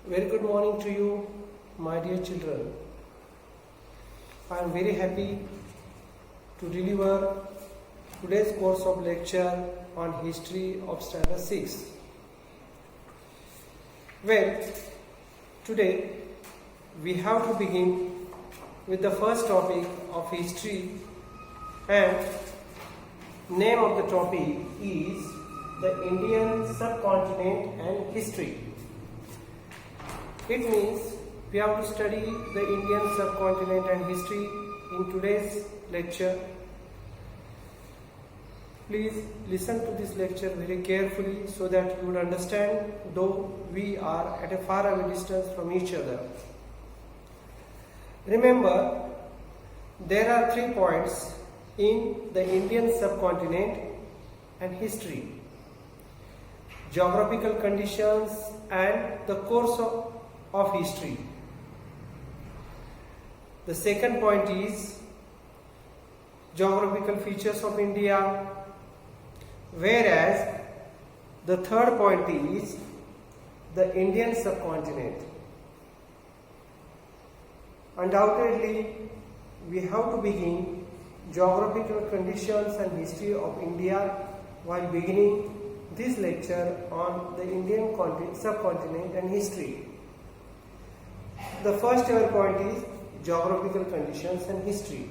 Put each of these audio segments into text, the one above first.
Very good morning to you, my dear children. I am very happy to deliver today's course of lecture on history of standard 6. Well, today we have to begin with the first topic of history, and name of the topic is the Indian subcontinent and history. It means we have to study the Indian subcontinent and history in today's lecture. Please listen to this lecture very carefully so that you would understand, though we are at a far away distance from each other. Remember, there are 3 points in the Indian subcontinent and history: geographical conditions and the course of history. The second point is geographical features of India, whereas the third point is the Indian subcontinent. Undoubtedly, we have to begin geographical conditions and history of India while beginning this lecture on the Indian subcontinent and history. The first ever point is geographical conditions and history.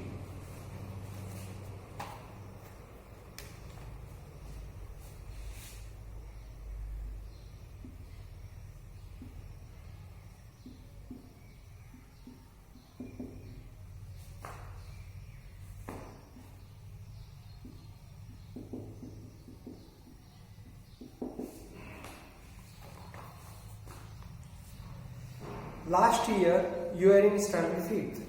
Last year you were in standard 5th.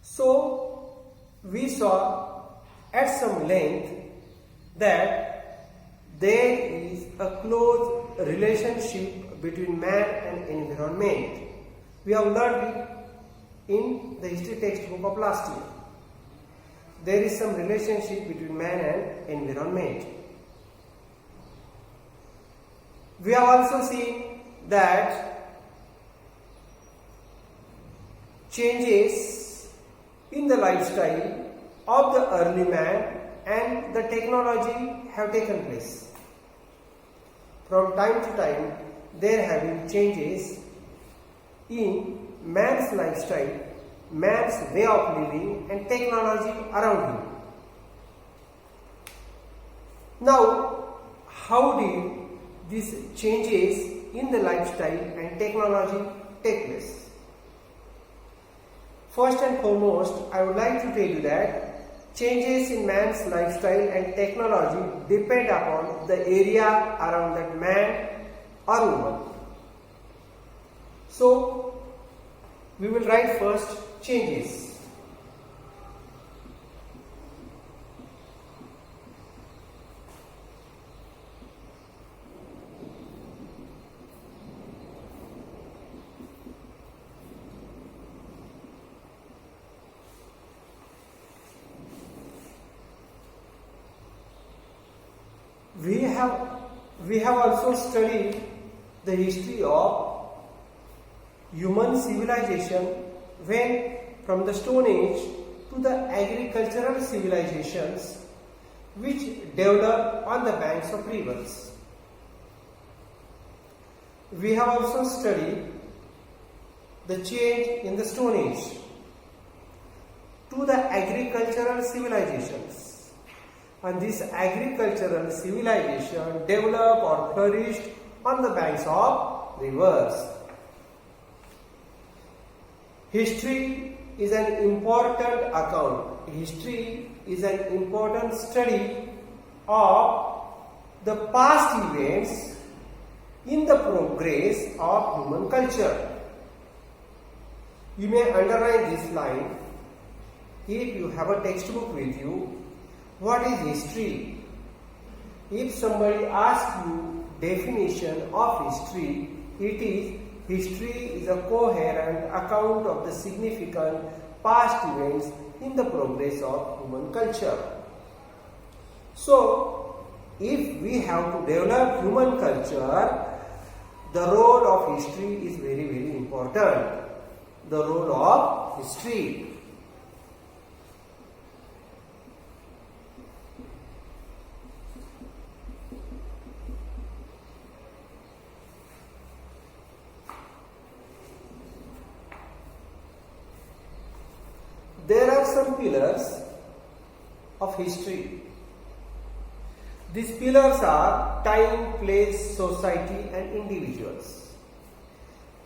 So we saw at some length that there is a close relationship between man and environment. We have learned it in the history textbook of last year. There is some relationship between man and environment. We have also seen that changes in the lifestyle of the early man and the technology have taken place. From time to time, there have been changes in man's lifestyle, man's way of living and technology around him. Now, how did these changes in the lifestyle and technology take place? First and foremost, I would like to tell you that changes in man's lifestyle and technology depend upon the area around that man or woman. So, we will write first changes. We have also studied the history of human civilization when from the Stone Age to the agricultural civilizations which developed on the banks of rivers. We have also studied the change in the Stone Age to the agricultural civilizations. And this agricultural civilization developed or flourished on the banks of rivers. History is an important account. History is an important study of the past events in the progress of human culture. You may underline this line if you have a textbook with you. What is history? If somebody asks you definition of history, it is history is a coherent account of the significant past events in the progress of human culture. So, if we have to develop human culture, the role of history is very, very important. The role of history. There are some pillars of history. These pillars are time, place, society and individuals.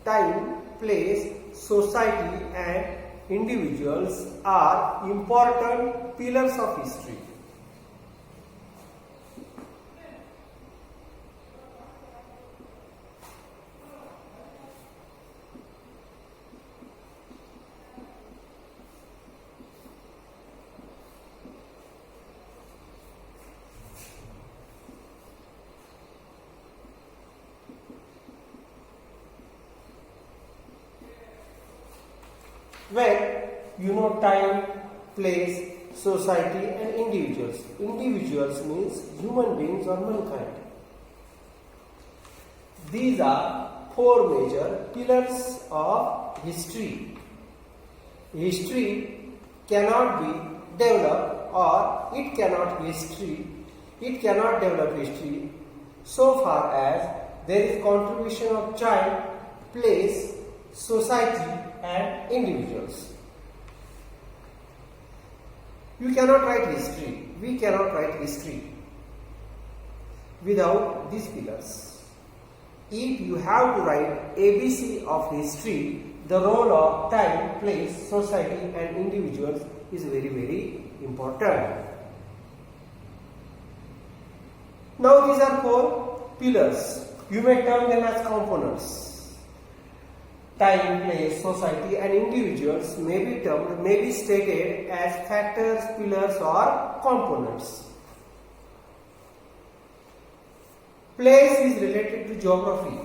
Time, place, society and individuals are important pillars of history. When you know time, place, society and individuals. Individuals means human beings or mankind. These are four major pillars of history. History cannot be developed or it cannot develop history so far as there is contribution of time, place, society and individuals. You cannot write history. We cannot write history without these pillars. If you have to write ABC of history, the role of time, place, society and individuals is very, very important. Now these are four pillars. You may term them as components. Time, place, society and individuals may be stated as factors, pillars or components. Place is related to geography.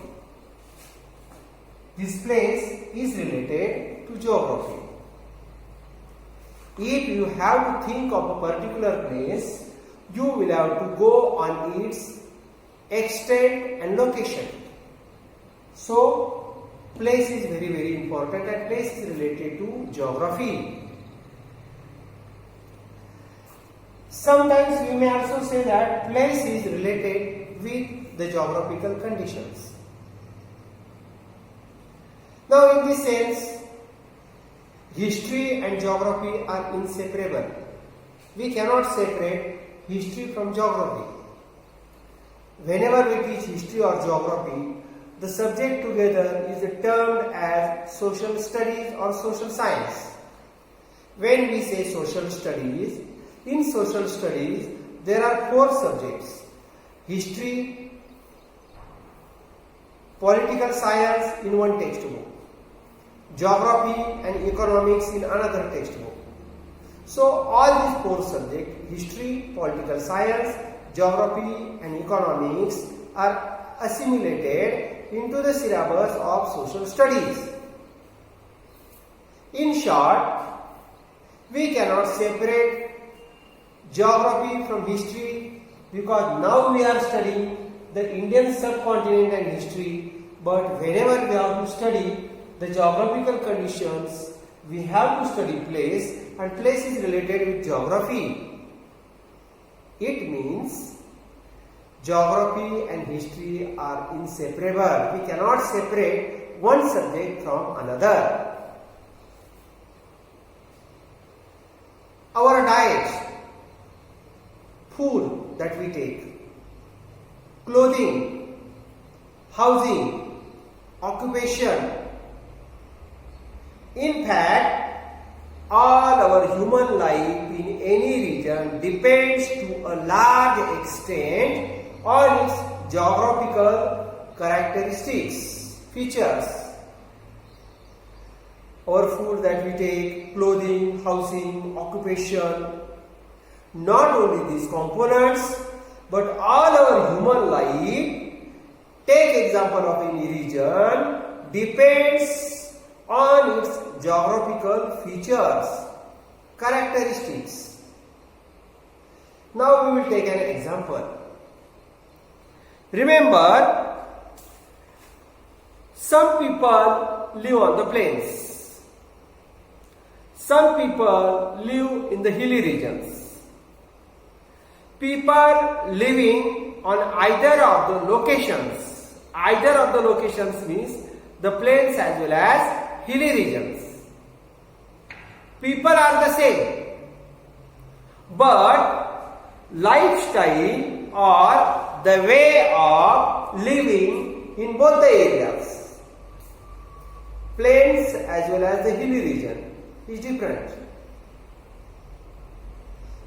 This place is related to geography. If you have to think of a particular place, you will have to go on its extent and location. So, place is very, very important and place is related to geography. Sometimes we may also say that place is related with the geographical conditions. Now in this sense, history and geography are inseparable. We cannot separate history from geography. Whenever we teach history or geography, the subject together is termed as social studies or social science. When we say social studies, in social studies there are four subjects: history, political science in one textbook, geography and economics in another textbook. So all these four subjects, history, political science, geography and economics, are assimilated into the syllabus of social studies. In short, we cannot separate geography from history because now we are studying the Indian subcontinent and history, but whenever we have to study the geographical conditions, we have to study place, and place is related with geography. It means geography and history are inseparable. We cannot separate one subject from another. Our diet, food that we take, clothing, housing, occupation. In fact, all our human life in any region depends to a large extent on its geographical characteristics, features. Our food that we take, clothing, housing, occupation, not only these components, but all our human life, take example of any region, depends on its geographical features, characteristics. Now we will take an example. Remember, Some people live on the plains. Some people live in the hilly regions. People living on either of the locations means the plains as well as hilly regions. People are the same, but lifestyle or the way of living in both the areas, plains as well as the hilly region, is different.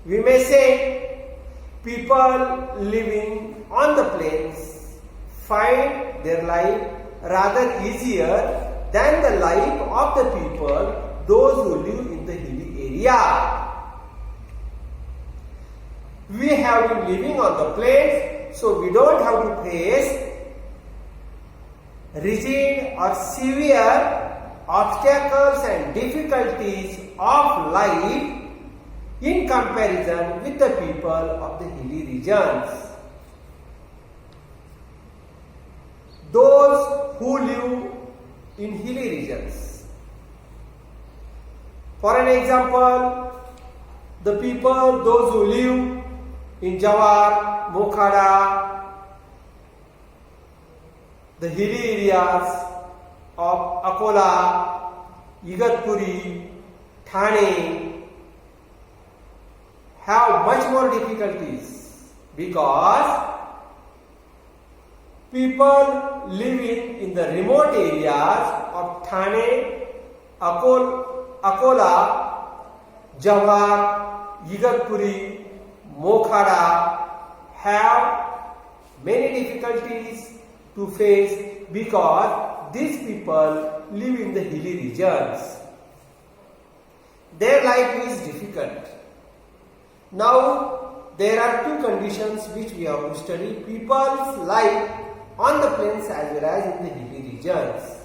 We may say people living on the plains find their life rather easier than the life of the people those who live in the hilly area. We have been living on the plains, so we don't have to face rigid or severe obstacles and difficulties of life in comparison with the people of the hilly regions. Those who live in hilly regions. For an example, the people, those who live in Jawar, Mokhada, the hilly areas of Akola, Igatpuri, Thane, have much more difficulties because people living in the remote areas of Thane, Akola, Jawar, Igatpuri, Mokhada have many difficulties to face because these people live in the hilly regions. Their life is difficult. Now, there are two conditions which we have to study: people's life on the plains as well as in the hilly regions.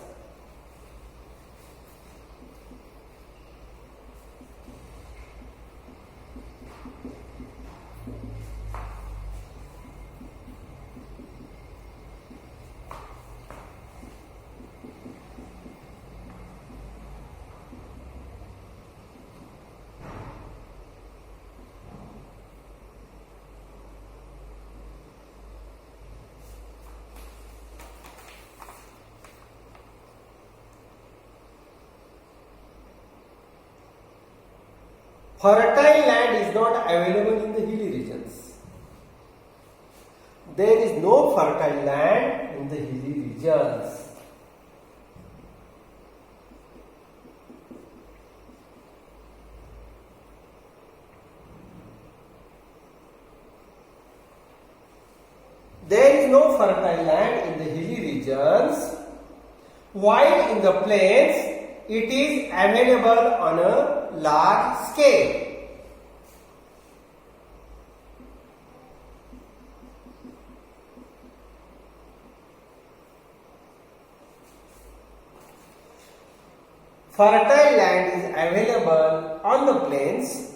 Fertile land is not available in the hilly regions. There is no fertile land in the hilly regions. There is no fertile land in the hilly regions, while in the plains it is available on a large scale. Fertile land is available on the plains.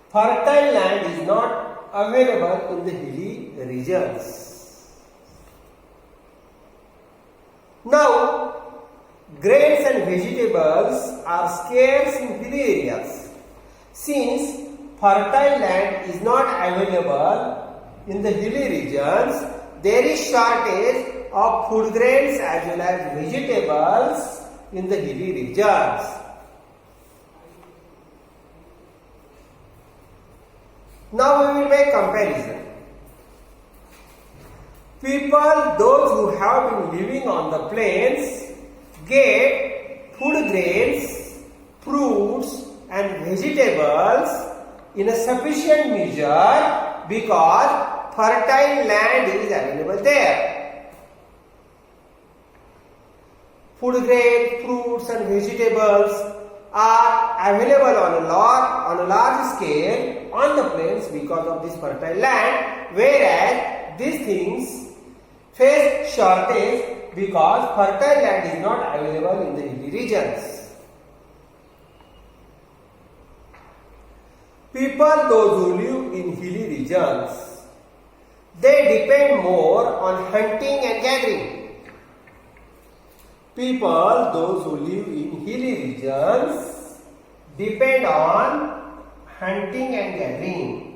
Fertile land is not available in the hilly regions. Now, grains and vegetables are scarce in hilly areas. Since fertile land is not available in the hilly regions, there is shortage of food grains as well as vegetables in the hilly regions. Now we will make comparison. People, those who have been living on the plains, get food grains, fruits and vegetables in a sufficient measure because fertile land is available there. Food grains, fruits and vegetables are available on a large scale on the plains because of this fertile land, whereas these things face shortage because fertile land is not available in the hilly regions. People, those who live in hilly regions, they depend more on hunting and gathering. People, those who live in hilly regions, depend on hunting and gathering.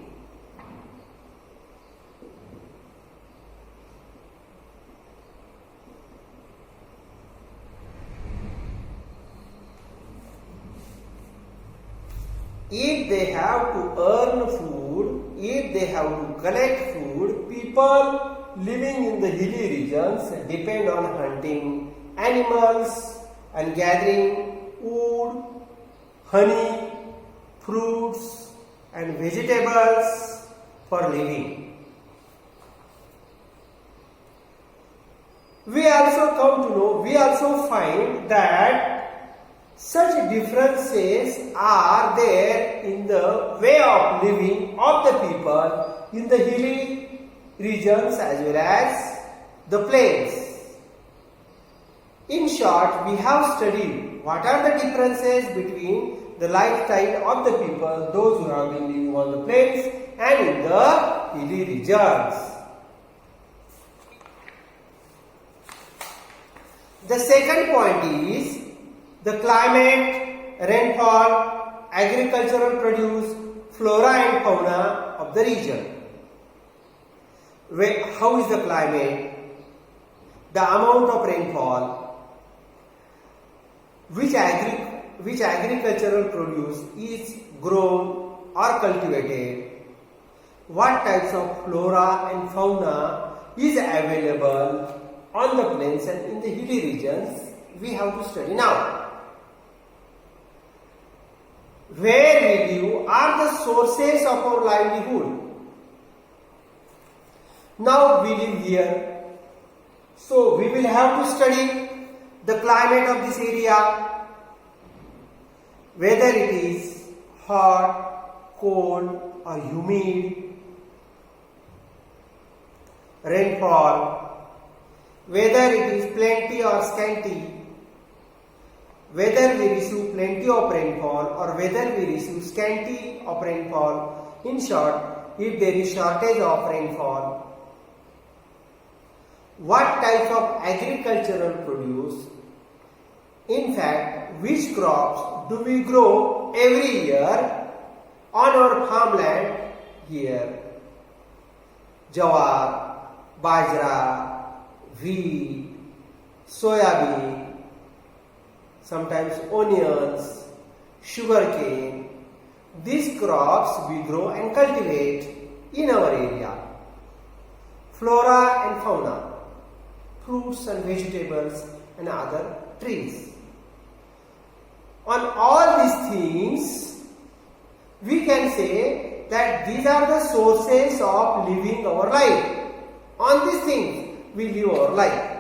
If they have to earn food, if they have to collect food, people living in the hilly regions depend on hunting animals and gathering wood, honey, fruits and vegetables for living. We also find that such differences are there in the way of living of the people in the hilly regions as well as the plains. In short, we have studied what are the differences between the lifestyle of the people, those who have been living on the plains and in the hilly regions. The second point is the climate, rainfall, agricultural produce, flora and fauna of the region. How is the climate? The amount of rainfall, which agricultural produce is grown or cultivated, what types of flora and fauna is available on the plains and in the hilly regions, we have to study now. Where we live are the sources of our livelihood. Now we live here, so we will have to study the climate of this area, whether it is hot, cold or humid, rainfall, whether it is plenty or scanty, whether we receive plenty of rainfall or whether we receive scanty of rainfall. In short, if there is shortage of rainfall, what type of agricultural produce, in fact, which crops do we grow every year on our farmland here? Jawar, bajra, wheat, soya bean, sometimes onions, sugarcane. These crops we grow and cultivate in our area. Flora and fauna, fruits and vegetables and other trees. On all these things, we can say that these are the sources of living our life. On these things, we live our life.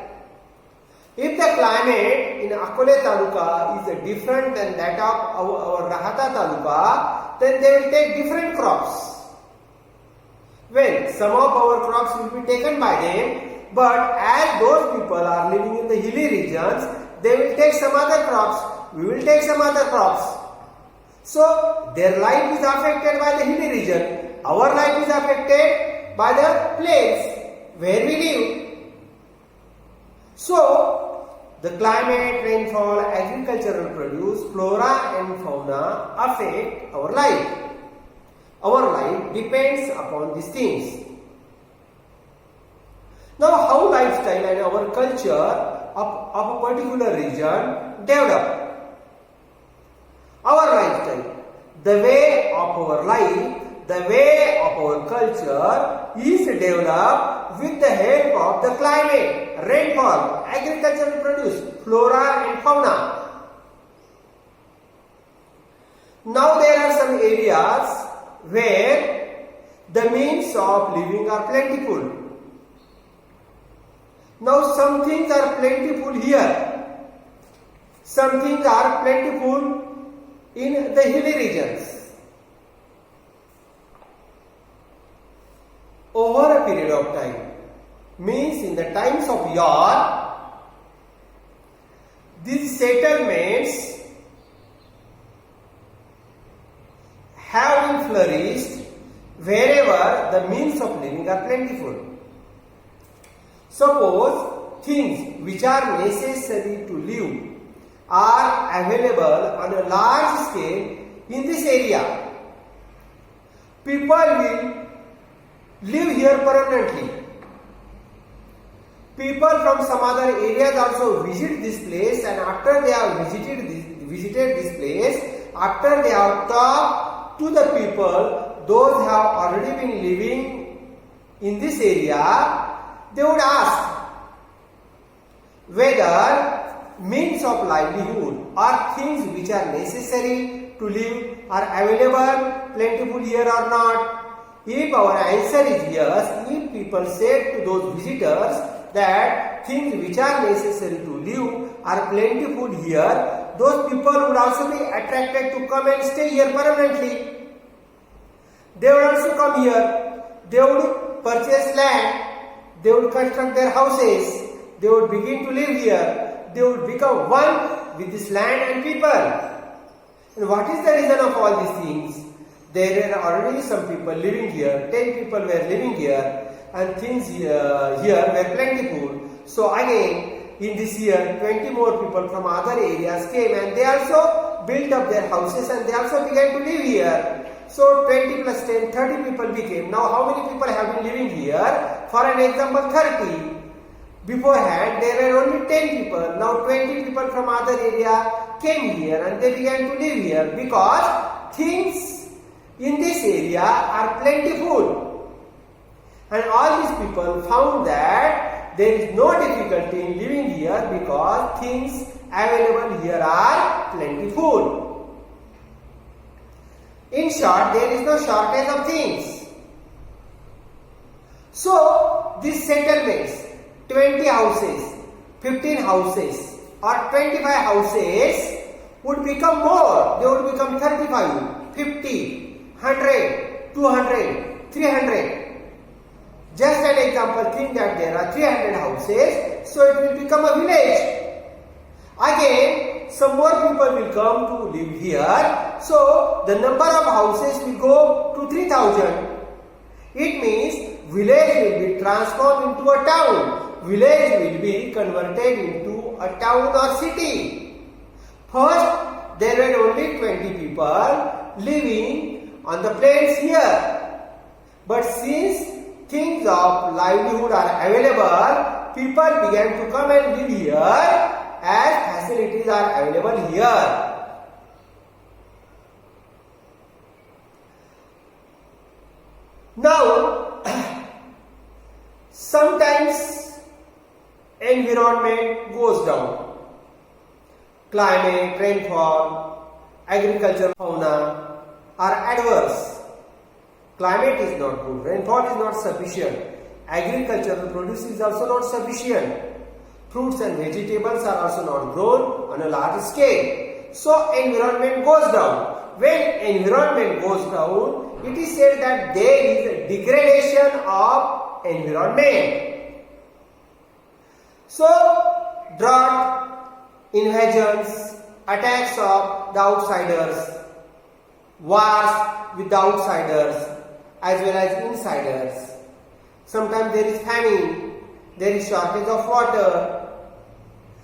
If the climate in Akole Taluka is different than that of our Rahata Taluka, then they will take different crops. Well, some of our crops will be taken by them, but as those people are living in the hilly regions, they will take some other crops, we will take some other crops. So, their life is affected by the hilly region, our life is affected by the plains where we live. So, the climate, rainfall, agricultural produce, flora and fauna affect our life. Our life depends upon these things. Now, how lifestyle and our culture of a particular region develop? Our lifestyle, the way of our life, the way of our culture is developed with the help of the climate, rainfall, agricultural produce, flora and fauna. Now there are some areas where the means of living are plentiful. Now some things are plentiful here, some things are plentiful in the hilly regions. Over a period of time, means in the times of yore, these settlements have been flourished wherever the means of living are plentiful. Suppose things which are necessary to live are available on a large scale in this area. People will live here permanently. People from some other areas also visit this place, and after they have visited this place, after they have talked to the people, those who have already been living in this area, they would ask whether means of livelihood or things which are necessary to live are available plentiful here or not. If our answer is yes, if people said to those visitors that things which are necessary to live are plentiful here, those people would also be attracted to come and stay here permanently. They would also come here. They would purchase land. They would construct their houses. They would begin to live here. They would become one with this land and people. And what is the reason of all these things? There were already some people living here. 10 people were living here, and things here were plentiful. So again, in this year, 20 more people from other areas came, and they also built up their houses, and they also began to live here. So 20 plus 10, 30 people became. Now how many people have been living here? For an example, 30. Beforehand, there were only 10 people. Now 20 people from other area came here, and they began to live here because things in this area are plentiful. And all these people found that there is no difficulty in living here because things available here are plentiful. In short, there is no shortage of things. So, these settlements, 20 houses, 15 houses or 25 houses would become more. They would become 35, 50, 100, 200, 300. Just an example, think that there are 300 houses, so it will become a village. Again, some more people will come to live here, so the number of houses will go to 3,000. It means village will be transformed into a town. Village will be converted into a town or city. First, there were only 20 people living on the plains here. But since things of livelihood are available, people began to come and live here as facilities are available here. Now, sometimes environment goes down. Climate, rainfall, agricultural fauna are adverse. Climate is not good, rainfall is not sufficient, agricultural produce is also not sufficient, fruits and vegetables are also not grown on a large scale. So environment goes down. When environment goes down, it is said that there is a degradation of environment. So drought, invasions, attacks of the outsiders, wars with the outsiders as well as insiders. Sometimes there is famine, there is shortage of water.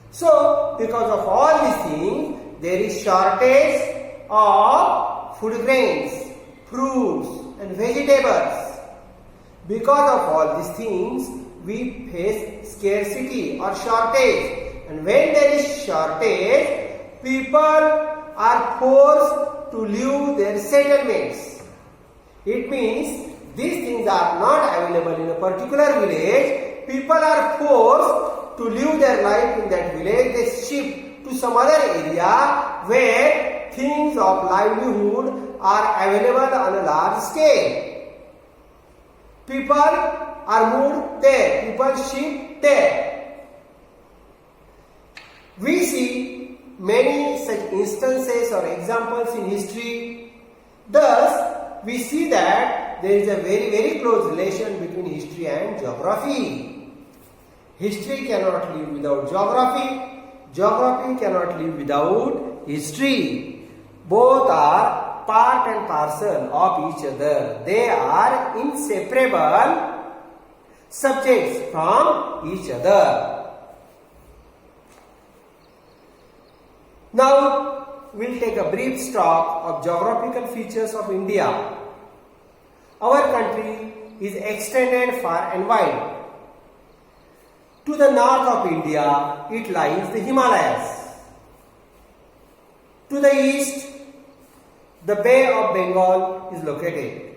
So because of all these things, there is shortage of food grains, fruits and vegetables. Because of all these things, we face scarcity or shortage. And when there is shortage, people are forced to leave their settlements. It means these things are not available in a particular village. People are forced to live their life in that village. They shift to some other area where things of livelihood are available on a large scale. People are moved there. People shift there. We see many such instances or examples in history. Thus, we see that there is a very close relation between history and geography. History cannot live without geography. Geography cannot live without history. Both are part and parcel of each other. They are inseparable subjects from each other. Now we'll take a brief stock of geographical features of India. Our country is extended far and wide. To the north of India, it lies the Himalayas. To the east, the Bay of Bengal is located.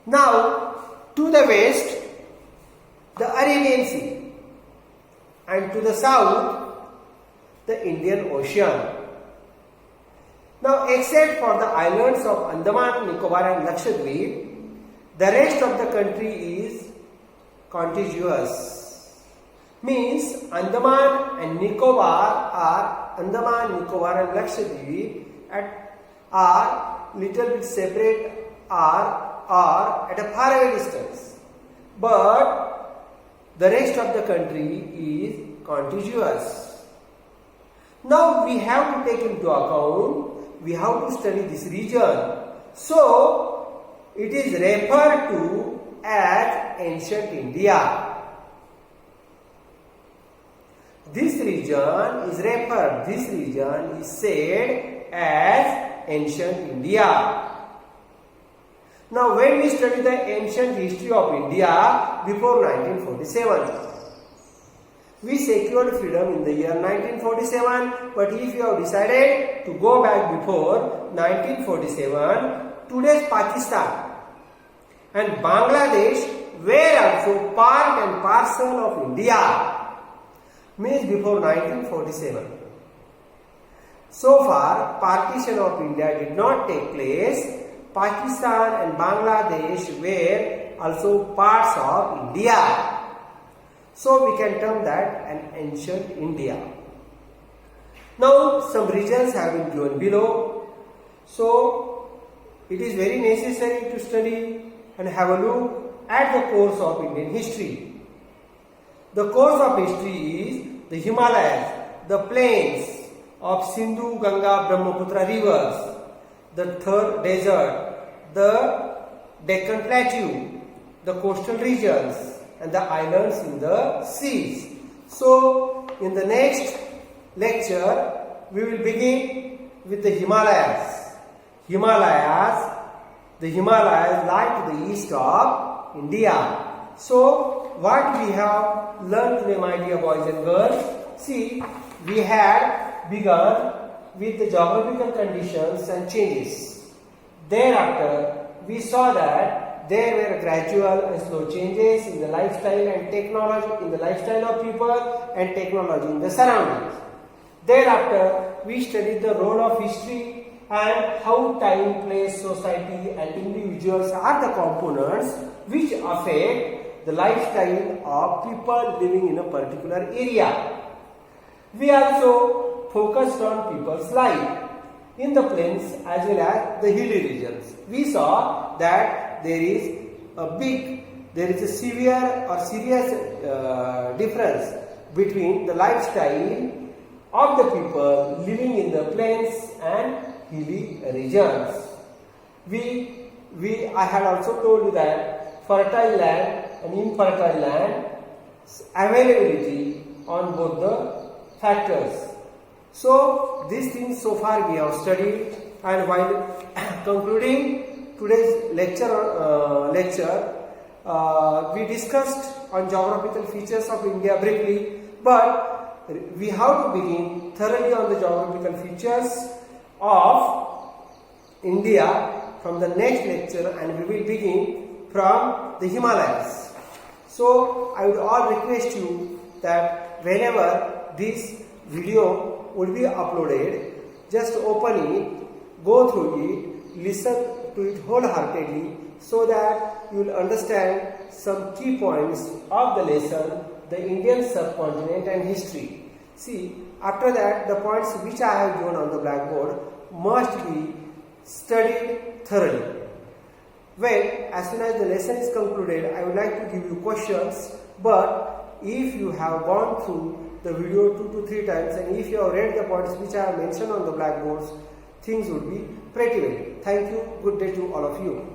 Now, to the west, the Arabian Sea, and to the south, the Indian Ocean. Now, except for the islands of Andaman, Nicobar and Lakshadweep, the rest of the country is contiguous. Means Andaman and Nicobar and Lakshadweep are little bit separate or at a far away distance. But the rest of the country is contiguous. Now we have to take into account, we have to study this region. So it is referred to as ancient India. This region is said as ancient India. Now when we study the ancient history of India before 1947, we secured freedom in the year 1947, but if you have decided to go back before 1947, today's Pakistan and Bangladesh were also part and parcel of India. Means before 1947. So far, partition of India did not take place. Pakistan and Bangladesh were also parts of India. So we can term that an ancient India. Now some regions have been given below. So it is very necessary to study and have a look at the course of Indian history. The course of history is the Himalayas, the plains of Sindhu, Ganga, Brahmaputra rivers, the Thar desert, the Deccan Plateau, the coastal regions and the islands in the seas. So in the next lecture we will begin with the Himalayas. The Himalayas lie to the east of India. So what we have learned today, my dear boys and girls, see, we had begun with the geographical conditions and changes. Thereafter, we saw that there were gradual and slow changes in the lifestyle and technology, in the lifestyle of people and technology in the surroundings. Thereafter, we studied the role of history and how time, place, society and individuals are the components which affect the lifestyle of people living in a particular area. We also focused on people's life in the plains as well as the hilly regions. We saw that there is a severe or serious difference between the lifestyle of the people living in the plains and hilly regions. I had also told you that fertile land and infertile land availability on both the factors. So these things so far we have studied, and while concluding today's lecture, we discussed on geographical features of India briefly, but we have to begin thoroughly on the geographical features of India from the next lecture, and we will begin from the Himalayas. So I would all request you that whenever this video would be uploaded, just open it, go through it, listen to it wholeheartedly so that you will understand some key points of the lesson, the Indian subcontinent and history. See, after that the points which I have given on the blackboard must be studied thoroughly. Well, as soon as the lesson is concluded, I would like to give you questions, but if you have gone through the video 2 to 3 times and if you have read the points which I have mentioned on the blackboards, things would be pretty well. Thank you. Good day to all of you.